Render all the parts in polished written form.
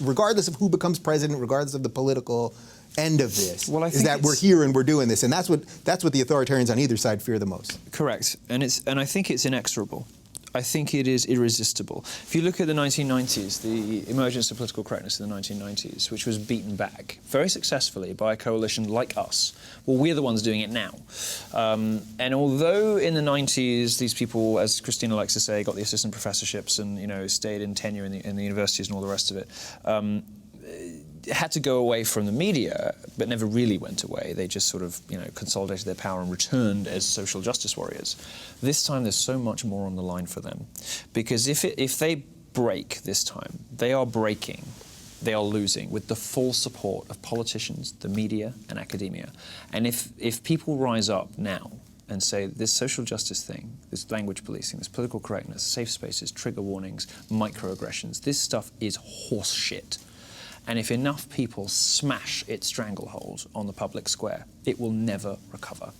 most, regardless of who becomes president, regardless of the political end of this, well, is that we're here and we're doing this, and that's what the authoritarians on either side fear the most. Correct, and I think it's inexorable. I think it is irresistible. If you look at the 1990s, the emergence of political correctness in the 1990s, which was beaten back very successfully by a coalition like us, well, we're the ones doing it now. And although in the 90s, these people, as Christina likes to say, got the assistant professorships and, you know, stayed in tenure in the universities and all the rest of it, had to go away from the media, but never really went away. They just sort of, you know, consolidated their power and returned as social justice warriors. This time, there's so much more on the line for them, because if they break this time, they are breaking, they are losing with the full support of politicians, the media, and academia. And if people rise up now and say this social justice thing, this language policing, this political correctness, safe spaces, trigger warnings, microaggressions, this stuff is horse shit. And if enough people smash its stranglehold on the public square, it will never recover.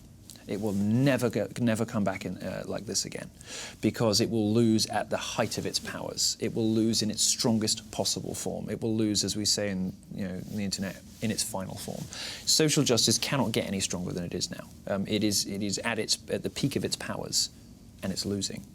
It will never come back in like this again, because it will lose at the height of its powers. It will lose in its strongest possible form. It will lose, as we say in the internet, in its final form. Social justice cannot get any stronger than it is now. It is at the peak of its powers, and it's losing.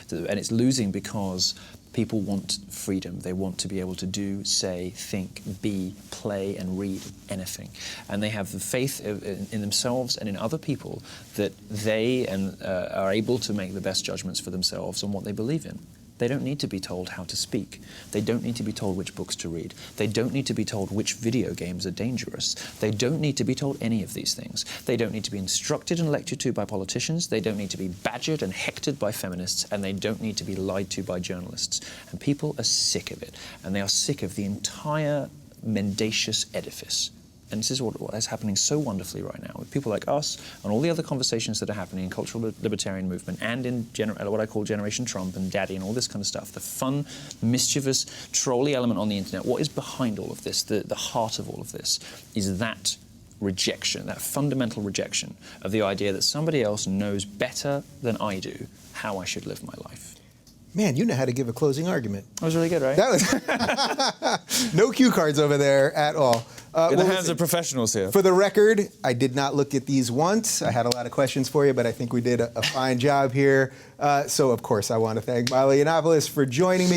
And it's losing because people want freedom. They want to be able to do, say, think, be, play, and read anything. And they have the faith in themselves and in other people that they are able to make the best judgments for themselves on what they believe in. They don't need to be told how to speak. They don't need to be told which books to read. They don't need to be told which video games are dangerous. They don't need to be told any of these things. They don't need to be instructed and lectured to by politicians. They don't need to be badgered and hectored by feminists. And they don't need to be lied to by journalists. And people are sick of it. And they are sick of the entire mendacious edifice. And this is what is happening so wonderfully right now with people like us and all the other conversations that are happening in cultural libertarian movement and in what I call Generation Trump and Daddy and all this kind of stuff. The fun, mischievous, trolly element on the internet. What is behind all of this, the heart of all of this, is that rejection, that fundamental rejection of the idea that somebody else knows better than I do how I should live my life. Man, you know how to give a closing argument. That was really good, right? That was no cue cards over there at all. In the hands of professionals here. For the record, I did not look at these once. I had a lot of questions for you, but I think we did a fine job here. So, of course, I want to thank Milo Yiannopoulos for joining me.